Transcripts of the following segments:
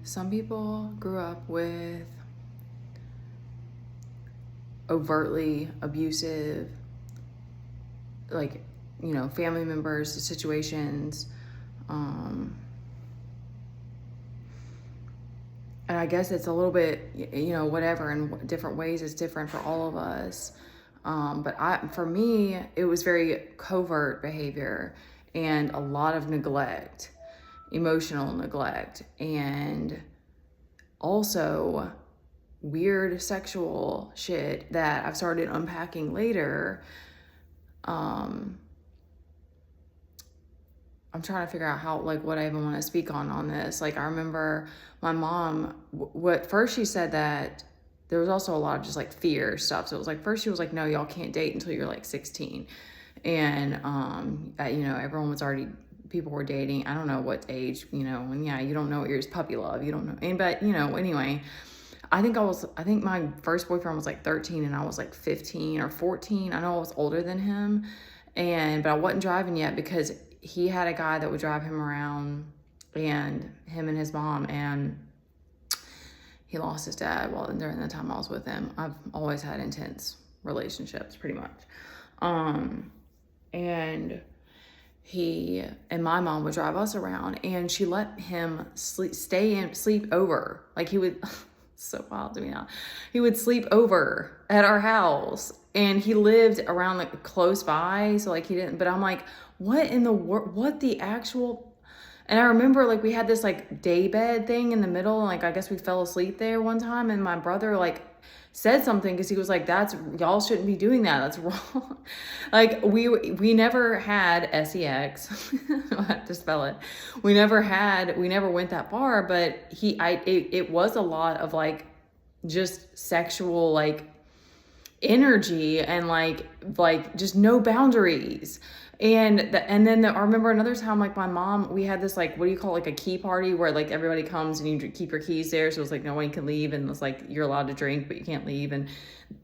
some people grew up with overtly abusive, like, family members, situations. And I guess it's a little bit, whatever, in different ways it's different for all of us. But for me, it was very covert behavior and a lot of neglect, emotional neglect, and also weird sexual shit that I've started unpacking later. I'm trying to figure out how, what I even want to speak on this. Like, I remember my mom, what first she said that there was also a lot of just like fear stuff. So it was like, first she was like, no, y'all can't date until you're like 16. And, everyone was already, people were dating. I don't know what age, and yeah, you don't know what yours puppy love. You don't know. And, but, anyway, I think my first boyfriend was like 13 and I was like 15 or 14. I know I was older than him. But I wasn't driving yet because he had a guy that would drive him around, and him and his mom, and he lost his dad during the time I was with him. I've always had intense relationships, pretty much. And he and my mom would drive us around, and she let him sleep over. Like, he would, so wild to me now. He would sleep over at our house, and he lived around like close by. So like he didn't, but I'm like, what in the world, what the actual, and I remember like we had this like day bed thing in the middle. And like, I guess we fell asleep there one time, and my brother like said something because he was like, y'all shouldn't be doing that. That's wrong. Like we never had sex. I have to spell it. We never went that far, but it was a lot of like just sexual like energy and like just no boundaries. And then I remember another time, like my mom, we had this like, what do you call it, like a key party where like everybody comes and you keep your keys there. So it's like no one can leave, and it's like you're allowed to drink but you can't leave. And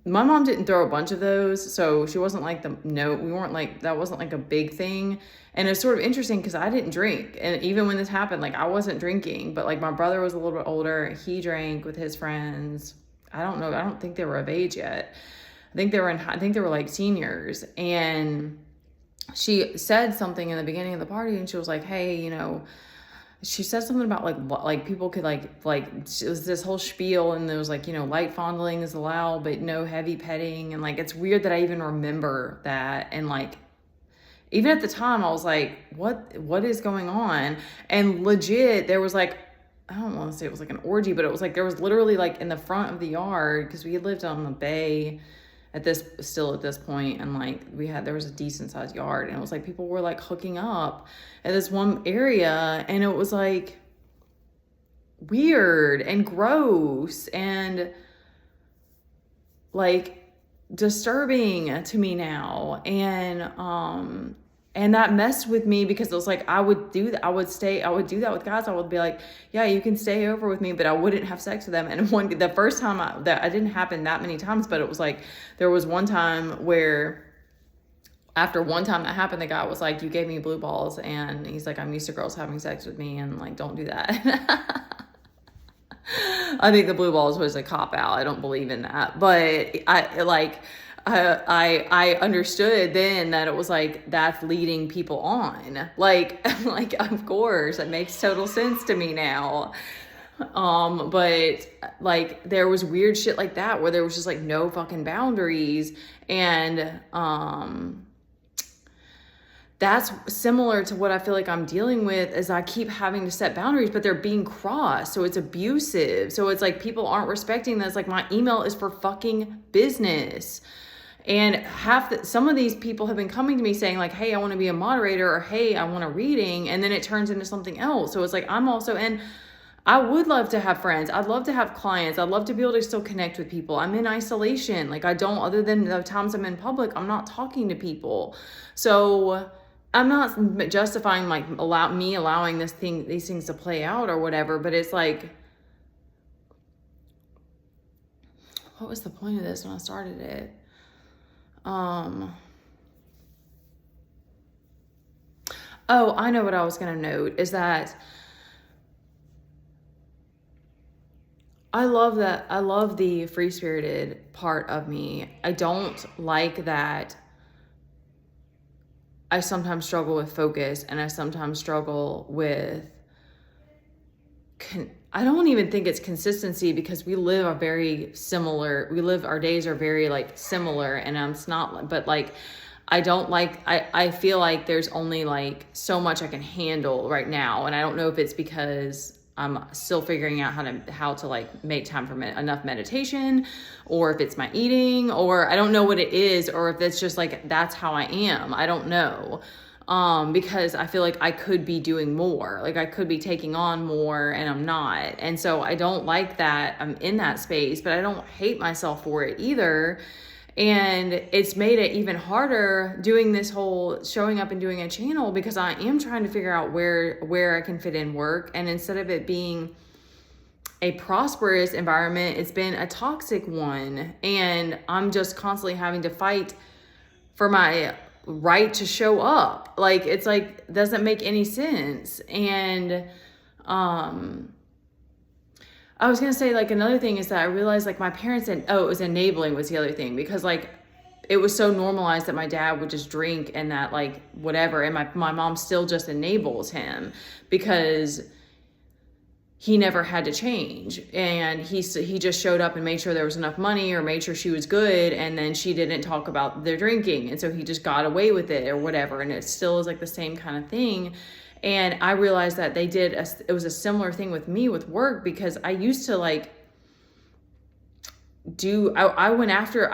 my mom didn't throw a bunch of those, so she wasn't like we weren't like, that wasn't like a big thing. And it's sort of interesting because I didn't drink, and even when this happened, like I wasn't drinking, but like my brother was a little bit older, he drank with his friends. I don't think they were of age yet. I think they were like seniors. And she said something in the beginning of the party, and she was like, hey, she said something about like people could like it was this whole spiel, and there was like, light fondling is allowed but no heavy petting. And like, it's weird that I even remember that. And like, even at the time I was like, what is going on? And legit, there was like, I don't want to say it was like an orgy, but it was like, there was literally like in the front of the yard, because we had lived on the bay at this point, and like there was a decent sized yard, and it was like people were like hooking up at this one area, and it was like weird and gross and like disturbing to me now. And that messed with me because it was like, I would do that with guys. I would be like, yeah, you can stay over with me, but I wouldn't have sex with them. And the first time that didn't happen that many times, but it was like, there was one time where after one time that happened, the guy was like, you gave me blue balls. And he's like, I'm used to girls having sex with me, and like, don't do that. I think the blue balls was a cop out. I don't believe in that, but I understood then that it was like, that's leading people on. Like, of course, it makes total sense to me now. But like, there was weird shit like that where there was just like no fucking boundaries. And, that's similar to what I feel like I'm dealing with, is I keep having to set boundaries, but they're being crossed. So it's abusive. So it's like people aren't respecting this. Like, my email is for fucking business. And some of these people have been coming to me saying like, hey, I want to be a moderator, or hey, I want a reading. And then it turns into something else. So it's like, and I would love to have friends. I'd love to have clients. I'd love to be able to still connect with people. I'm in isolation. Like, other than the times I'm in public, I'm not talking to people. So I'm not justifying like allowing these things to play out or whatever, but it's like, what was the point of this when I started it? Oh, I know what I was going to note is that I love that. I love the free spirited part of me. I don't like that I sometimes struggle with focus, and I sometimes struggle with I don't even think it's consistency, because we live our days are very like similar, and it's not, but like I don't like, I feel like there's only like so much I can handle right now. And I don't know if it's because I'm still figuring out how to like make time for enough meditation, or if it's my eating, or I don't know what it is, or if it's just like, that's how I am. I don't know. Because I feel like I could be doing more, like I could be taking on more, and I'm not. And so I don't like that I'm in that space, but I don't hate myself for it either. And it's made it even harder doing this whole showing up and doing a channel, because I am trying to figure out where I can fit in work. And instead of it being a prosperous environment, it's been a toxic one. And I'm just constantly having to fight for my right to show up. Like, it's like, doesn't make any sense. And I was going to say, like, another thing is that I realized, like, my parents, it was enabling was the other thing, because like it was so normalized that my dad would just drink and that like whatever. And my mom still just enables him, because he never had to change. And he just showed up and made sure there was enough money, or made sure she was good. And then she didn't talk about their drinking. And so he just got away with it or whatever. And it still is like the same kind of thing. And I realized that it was a similar thing with me with work, because I used to like I went after,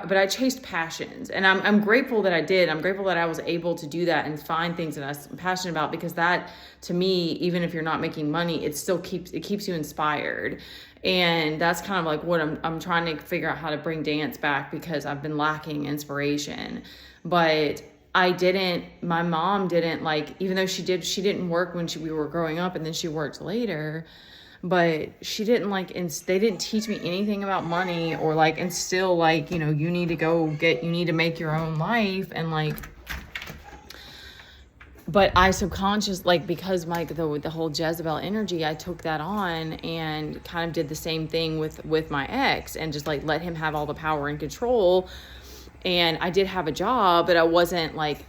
but I chased passions, and I'm grateful that I did. I'm grateful that I was able to do that and find things that I'm passionate about, because that, to me, even if you're not making money, it still keeps you inspired. And that's kind of like what I'm trying to figure out how to bring dance back, because I've been lacking inspiration. But my mom didn't, like, even though she didn't work when we were growing up, and then she worked later, but she didn't they didn't teach me anything about money, or like instill like, you need to make your own life. And like, but I subconscious, like, because the whole Jezebel energy, I took that on and kind of did the same thing with my ex, and just like let him have all the power and control. And I did have a job, but I wasn't like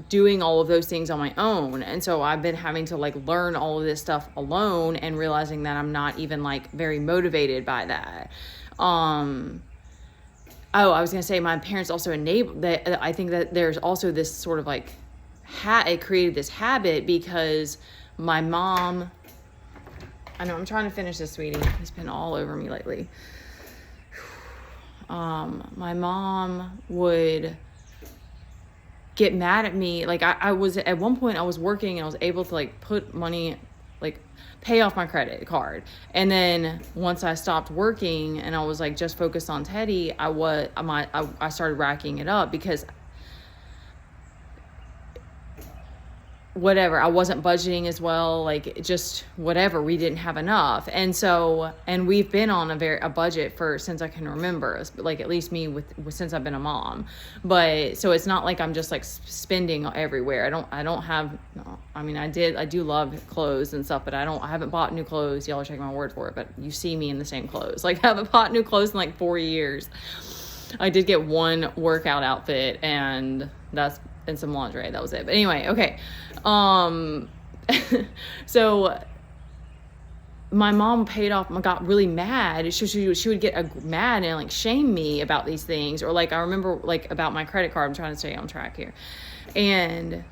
doing all of those things on my own. And so I've been having to like learn all of this stuff alone, and realizing that I'm not even like very motivated by that. I was going to say, my parents also enabled that. I think that there's also this sort of like it created this habit, because my mom, I know I'm trying to finish this, sweetie. He's been all over me lately. My mom would get mad at me. Like I was, at one point I was working, and I was able to like put money, like pay off my credit card. And then once I stopped working and I was like just focused on Teddy, I started racking it up, because whatever, I wasn't budgeting as well, like just whatever, we didn't have enough. And so, and we've been on a budget since I can remember, like at least me since I've been a mom. But so it's not like I'm just like spending everywhere. I don't have, I mean, I do love clothes and stuff, but I haven't bought new clothes. Y'all are taking my word for it, but you see me in the same clothes. Like I haven't bought new clothes in like 4 years. I did get one workout outfit, and some lingerie. That was it. But anyway, okay. So my mom got really mad. She would get mad and like shame me about these things. Or like, I remember like about my credit card, I'm trying to stay on track here. And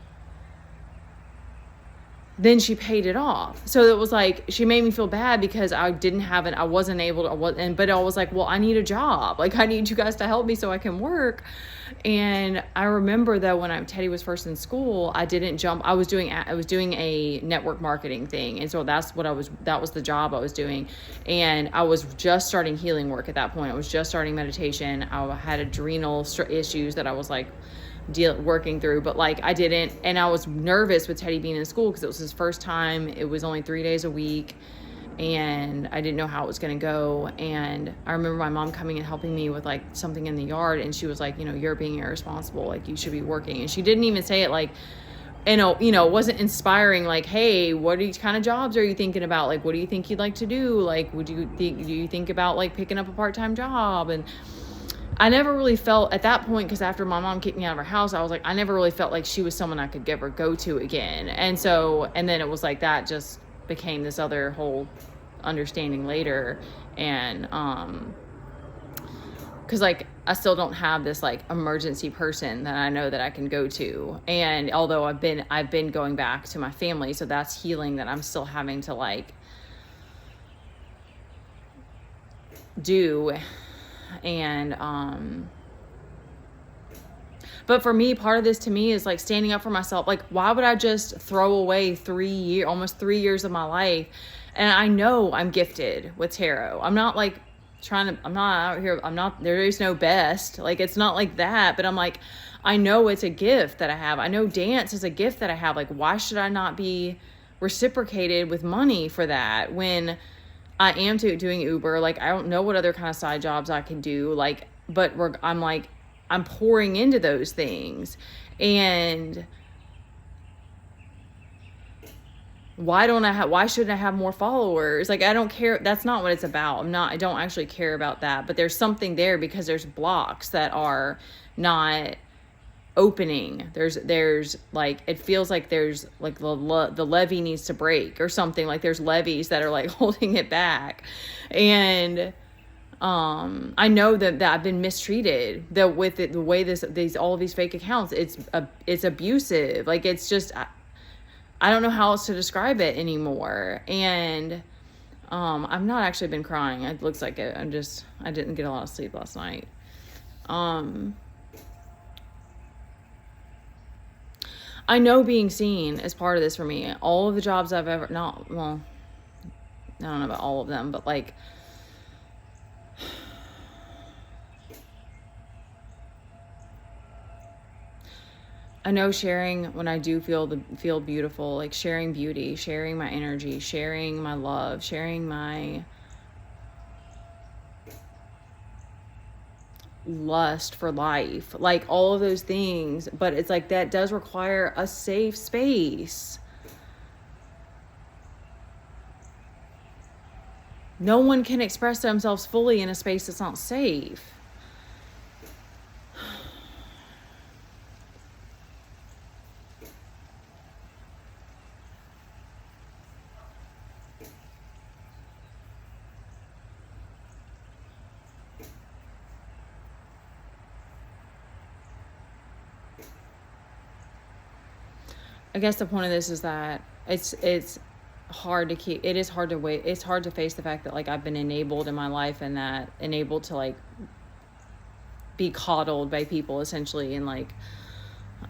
then she paid it off. So it was like, she made me feel bad because I wasn't able to, but I was like, well, I need a job. Like I need you guys to help me so I can work. And I remember that when Teddy was first in school, I was doing a network marketing thing. And so that was the job I was doing. And I was just starting healing work at that point. I was just starting meditation. I had adrenal issues that I was like, working through, but like I didn't, and I was nervous with Teddy being in school because it was his first time. It was only 3 days a week, and I didn't know how it was going to go. And I remember my mom coming and helping me with like something in the yard, and she was like, you're being irresponsible, like you should be working. And she didn't even say it like and it wasn't inspiring, like, hey, what kind of jobs are you thinking about? Like, what do you think you'd like to do? Like, do you think about like picking up a part-time job? And I never really felt at that point, because after my mom kicked me out of her house, I was like, I never really felt like she was someone I could ever go to again. And then it was like that just became this other whole understanding later. And because like I still don't have this like emergency person that I know that I can go to. And although I've been going back to my family, so that's healing that I'm still having to like do. And but for me, part of this to me is like standing up for myself. Like, why would I just throw away almost 3 years of my life? And I know I'm gifted with tarot. I'm not like I'm not out here, there is no best. Like, it's not like that, but I'm like, I know it's a gift that I have. I know dance is a gift that I have. Like, why should I not be reciprocated with money for that when I am doing Uber? Like, I don't know what other kind of side jobs I can do. Like, but I'm like, I'm pouring into those things. And why shouldn't I have more followers? Like, I don't care. That's not what it's about. I don't actually care about that, but there's something there because there's blocks that are not opening. There's like, it feels like there's like the levee needs to break or something. Like, there's levees that are like holding it back. And I know that I've been mistreated, that with it, the way all of these fake accounts, it's abusive. Like, it's just, I don't know how else to describe it anymore. And I've not actually been crying. It looks like it. I didn't get a lot of sleep last night. I know being seen is part of this for me. All of the jobs I've ever, I don't know about all of them, but like, I know sharing when I do feel beautiful, like sharing beauty, sharing my energy, sharing my love, sharing my lust for life, like all of those things. But it's like, that does require a safe space. No one can express themselves fully in a space that's not safe. I guess the point of this is that it's hard to keep, it is hard to wait. It's hard to face the fact that like I've been enabled in my life, and that enabled to like be coddled by people essentially, and like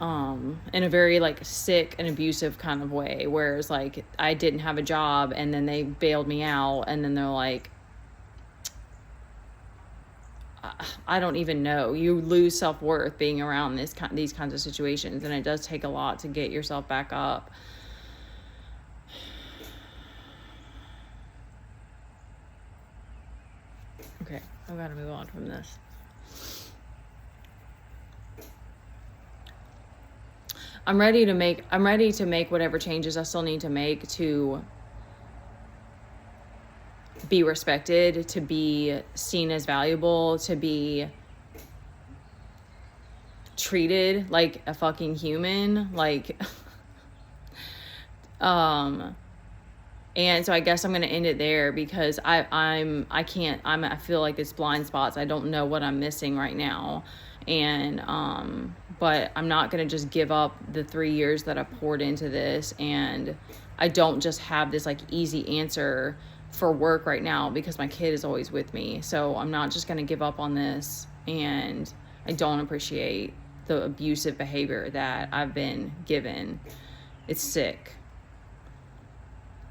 in a very like sick and abusive kind of way. Whereas like I didn't have a job, and then they bailed me out, and then they're like, I don't even know. You lose self-worth being around these kinds of situations, and it does take a lot to get yourself back up. Okay, I've got to move on from this. I'm ready to make whatever changes I still need to make to be respected, to be seen as valuable, to be treated like a fucking human, like and so I guess I'm gonna end it there, because I feel like it's blind spots. I don't know what I'm missing right now, and but I'm not gonna just give up the 3 years that I've poured into this. And I don't just have this like easy answer for work right now, because my kid is always with me. So I'm not just going to give up on this. And I don't appreciate the abusive behavior that I've been given. It's sick.